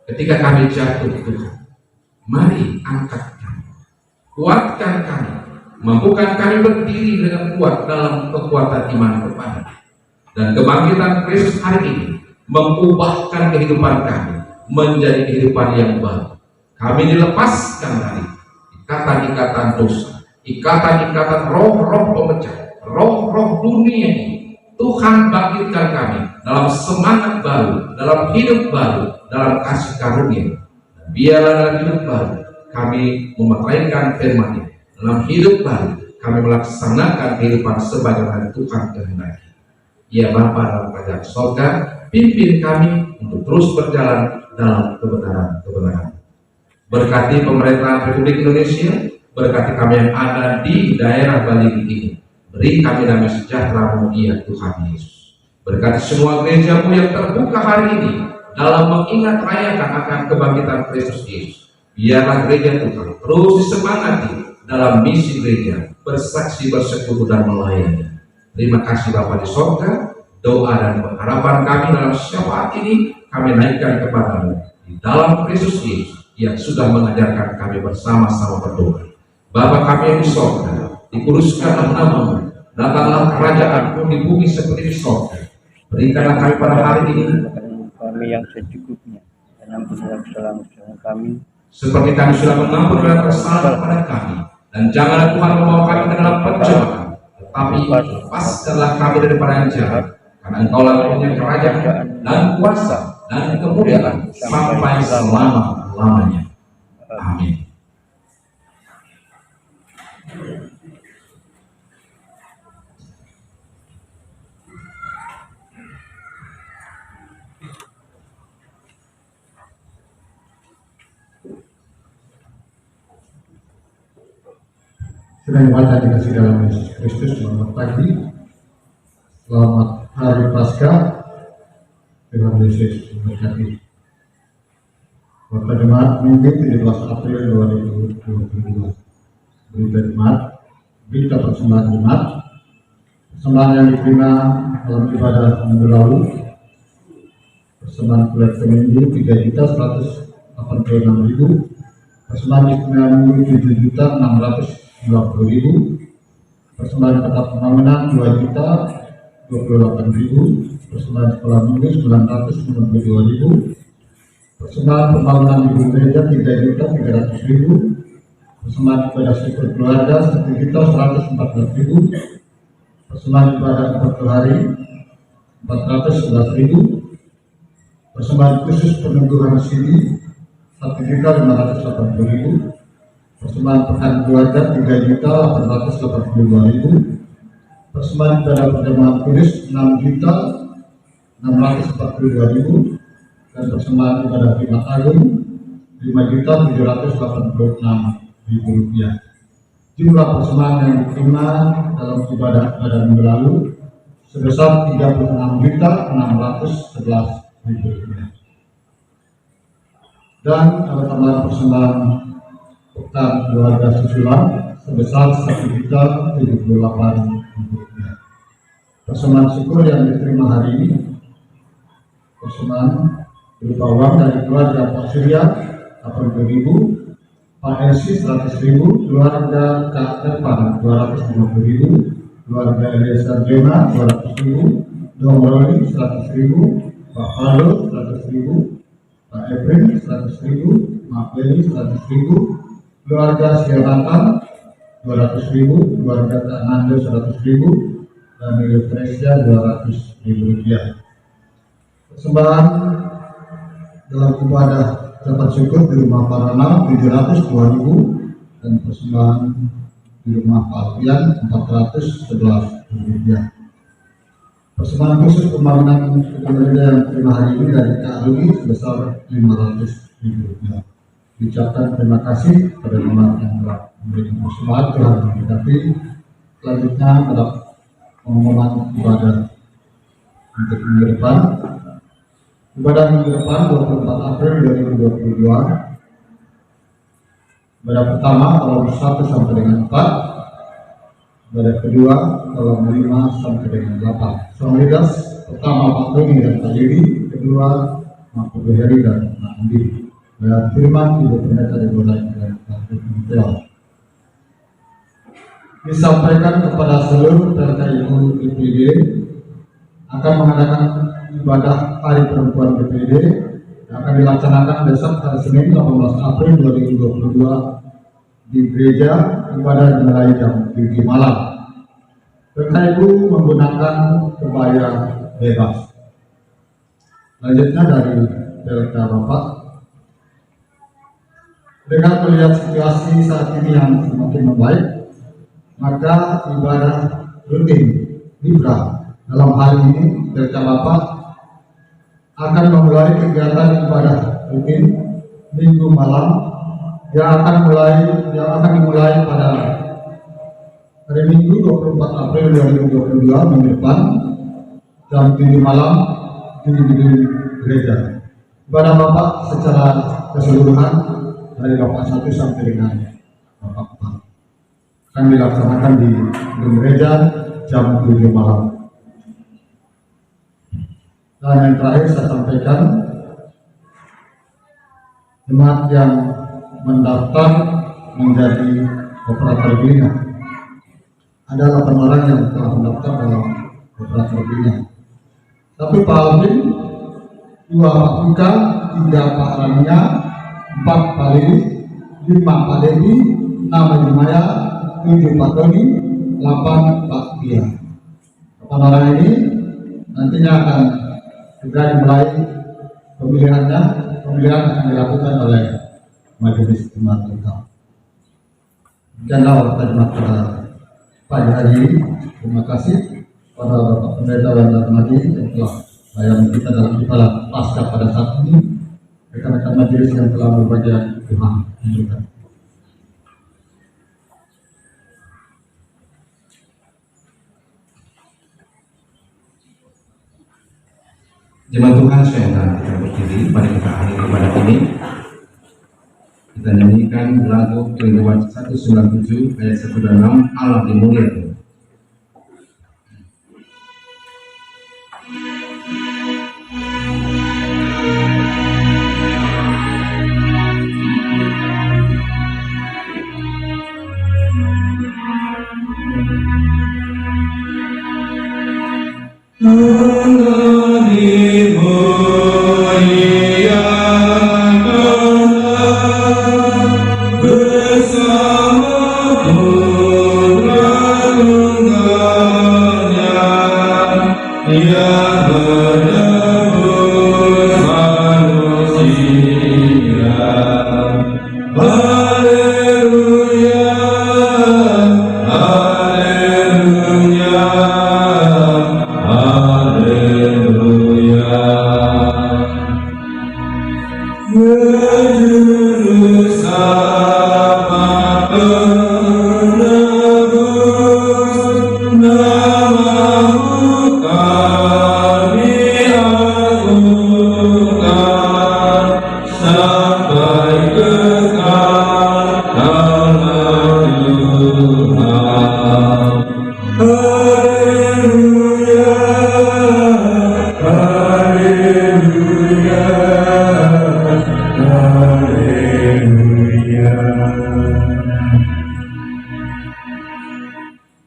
Ketika kami jatuh Tuhan, mari angkat kami, kuatkan kami, mampukan kami berdiri dengan kuat dalam kekuatan iman kepada dan kebangkitan Kristus hari ini mengubahkan kehidupan kami menjadi kehidupan yang baru. Kami dilepaskan dari ikatan-ikatan dosa, ikatan-ikatan roh-roh pemecah, roh-roh dunia ini. Tuhan bangkitkan kami dalam semangat baru, dalam hidup baru, dalam kasih karunia. Dan biarlah dalam hidup baru kami memetraikan firman-Nya. Dalam hidup baru kami melaksanakan kehidupan sebagaimana Tuhan kehendaki. Ya Bapa dalam kerajaan sorga, pimpin kami untuk terus berjalan dalam kebenaran. Berkati pemerintahan Republik Indonesia, berkati kami yang ada di daerah Bali ini. Beri kami damai sejahtera-Mu ya Tuhan Yesus. Berkati semua gereja-Mu yang terbuka hari ini dalam mengingat rayakan akan kebangkitan Kristus Yesus. Biarlah gereja Tuhan terus disemangati dalam misi gereja, bersaksi, bersekutu dan melayani. Terima kasih Bapa di sorga. Doa dan pengharapan kami dalam syafaat ini kami naikkan kepada-Mu di dalam Kristus Yesus yang sudah mengajarkan kami bersama-sama berdoa. Bapa kami yang di sorga, dikuduskanlah nama-Mu, datanglah kerajaan-Mu di bumi seperti di sorga. Berikanlah kami pada hari ini kami yang secukupnya, dan ampunilah kesalahan-kesalahan kami, seperti kami sudah mengampuni kesalahan kepada kami, dan janganlah Tuhan membawa kami ke dalam pencobaan, tetapi lepaskanlah kami daripada yang jahat. Karena Engkaulah yang punya kerajaan dan kuasa dan kemuliaan sampai selama-lamanya. Amin. Sedang baca dikasih dalam Yesus Kristus. Selamat pagi, selamat hari Paskah. Tuhan Yesus memberkati. Bapak Jemaat Minggu 17 April 2022. Berita Jemaat, berita persembahan Jemaat. Persembahan yang diterima dalam ibadah minggu lalu. Persembahan kulit seminggu 3.186.000. Persembahan istimewa minggu 7.690.000. Persembahan tetap pembangunan 2.028.000. Persembahan sekolah minggu 992.000. Persembahan pembangunan ibu gereja 3.300.000. Persembahan ibadah syukur keluarga 1.114.000. Persembahan ibadah 40 hari 411.000. Persembahan khusus peneguhan sini 1.580.000. Persembahan pekan keluarga 3.882.000. Persembahan ibadah perjamuan kudus 6.642.000. Dan persembahan ibadah Jumat Agung 5.786.000 rupiah. Jumlah persembahan yang diterima dalam ibadah pada minggu lalu sebesar Rp36.611.000. Dan ada tambahan persembahan pekan keluarga susulan sebesar Rp1.078.000. Persembahan syukur yang diterima hari ini, persembahan berupa uang dari keluarga Pak Surya 80.000, Pak Elsi 100.000, keluarga Kak Depan 250.000, keluarga Eliezer Jona 200.000, Dong Roli 100.000, Pak Palo 100.000, Pak Ebrin 100.000, Mak Beli 100.000, keluarga Siaratan 200.000, keluarga Kak Nando 100.000, dan milik Tresia Rp200.000. Persembahan dalam ibadah dapat syukur di rumah Parana 702.000 dan persembahan di rumah Pak Alfian Rp411.000. Persembahan khusus pembangunan gereja yang terima hari ini dari Kak Rudi sebesar Rp500.000. Diucapkan terima kasih kepada jemaat yang telah memberikan persembahan. Tuhan memberkati. Selanjutnya adalah pengumuman ibadah untuk minggu depan. Ibadah minggu depan 24 April 2022. Ibadah pertama kolom 1 sampai dengan 4. Ibadah kedua kolom 5 sampai dengan 8. Solidaritas pertama Pak Tony dan Pak Yudi, kedua Mak Heri dan Mak Andi. Dan firman Ibu Pendeta dimulai dengan Pak Tony. Disampaikan kepada seluruh PLKIU DPD akan mengadakan ibadah Hari Perempuan DPD yang akan dilaksanakan besok hari Senin 18 April 2022 di gereja. Ibadah dimulai jam 7 malam. PLKIU menggunakan kebaya bebas. Selanjutnya dari PLK Bapak, dengan melihat situasi saat ini yang semakin membaik, maka ibadah rutin Libra dalam hal ini PLK Bapak akan memulai kegiatan ibadah rutin Minggu malam yang akan dimulai pada hari Minggu 24 April 2022 minggu depan jam 7 malam di gedung gereja. Ibadah Bapak secara keseluruhan dari Bapak 1 sampai dengan Bapak 4 akan dilaksanakan di gedung gereja jam 7 malam. Dan yang terakhir saya sampaikan, jemaat yang mendaftar menjadi operator bina, ada 8 orang yang telah mendaftar dalam operator bina. Tapi Pak Alvin, 2 Pak Pika, 3 Pak Rania, 4 Pak Lili, 5 Pak Devi, 6 Pak Maya, 7 Pak Tony, 8 Pak Pia. 8 orang ini nantinya akan segera dimulai pemilihan akan dilakukan oleh majelis jemaat lengkap. Demikianlah khidmat pada pagi hari ini. Terima kasih pada Bapak Pendeta Wanda Madi yang telah melayani kita dalam ibadah pasca pada saat ini, rekan-rekan majelis yang telah berbahagia Tuhan memberikan. Jemaat Tuhan sekalian, kita berdiri, mari kita akhiri ibadah ini. Kita nyanyikan lagu kerinduan 197 ayat 1 dan 6, Allah dimuliakan. Sama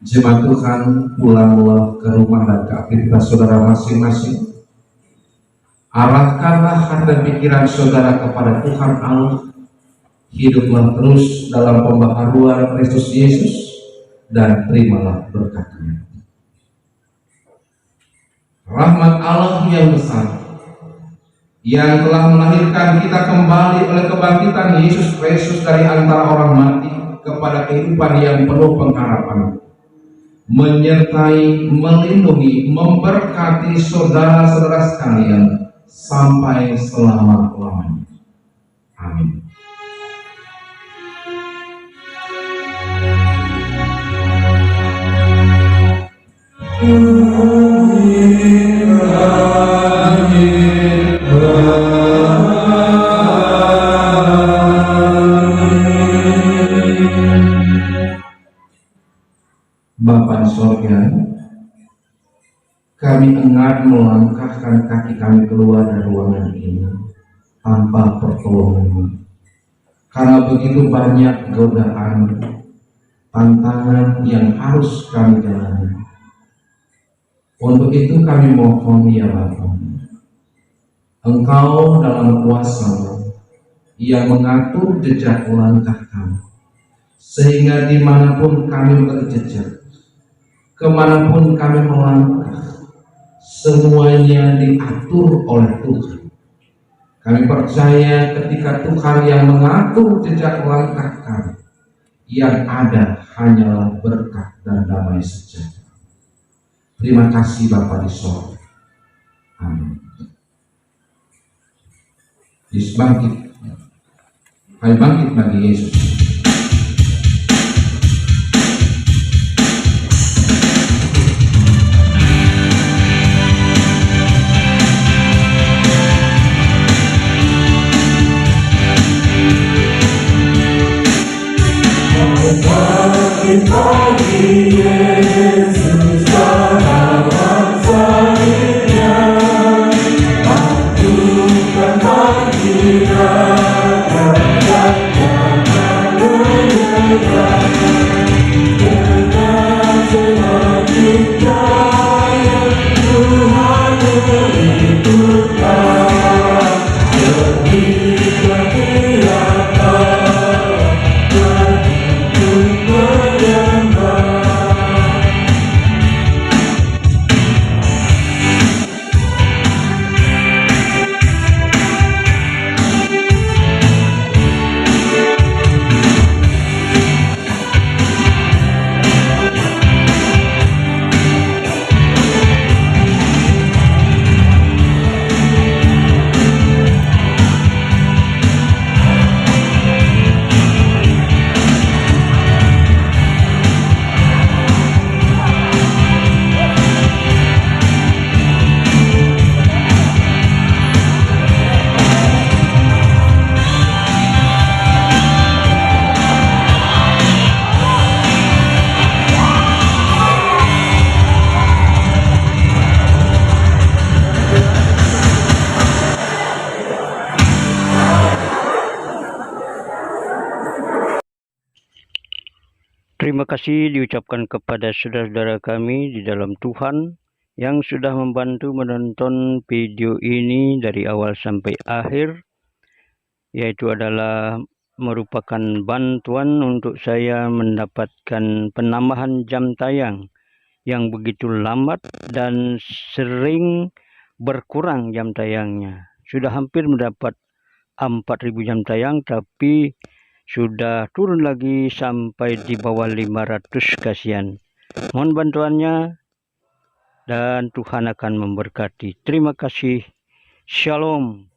Jemaat Tuhan, pulanglah ke rumah dan ke aktivitas saudara masing-masing. Arahkanlah hati dan pikiran saudara kepada Tuhan Allah. Hiduplah terus dalam pembaharuan Kristus Yesus dan terimalah berkat-Nya. Rahmat Allah yang besar, yang telah melahirkan kita kembali oleh kebangkitan Yesus Kristus dari antara orang mati kepada kehidupan yang penuh pengharapan, menyertai, melindungi, memberkati saudara-saudara sekalian sampai selama-lamanya. Amin. Bapa di sorga, kami enggan melangkahkan kaki kami keluar dari ruangan ini tanpa pertolongan-Mu, karena begitu banyak godaan, tantangan yang harus kami jalani. Untuk itu kami mohon ya Bapa, Engkau dalam kuasa-Mu yang mengatur jejak langkah kami, sehingga dimanapun kami berjejak, kemanapun kami melangkah, semuanya diatur oleh Tuhan. Kami percaya ketika Tuhan yang mengatur jejak langkah kami, yang ada hanyalah berkat dan damai sejahtera. Terima kasih Bapa di sorga. Amin. Yesus bangkit. Hai bangkit bagi Yesus. Terima kasih diucapkan kepada saudara-saudara kami di dalam Tuhan yang sudah membantu menonton video ini dari awal sampai akhir, yaitu adalah merupakan bantuan untuk saya mendapatkan penambahan jam tayang yang begitu lambat dan sering berkurang jam tayangnya. Sudah hampir mendapat 4.000 jam tayang, tapi sudah turun lagi sampai di bawah 500, kasihan. Mohon bantuannya dan Tuhan akan memberkati. Terima kasih. Shalom.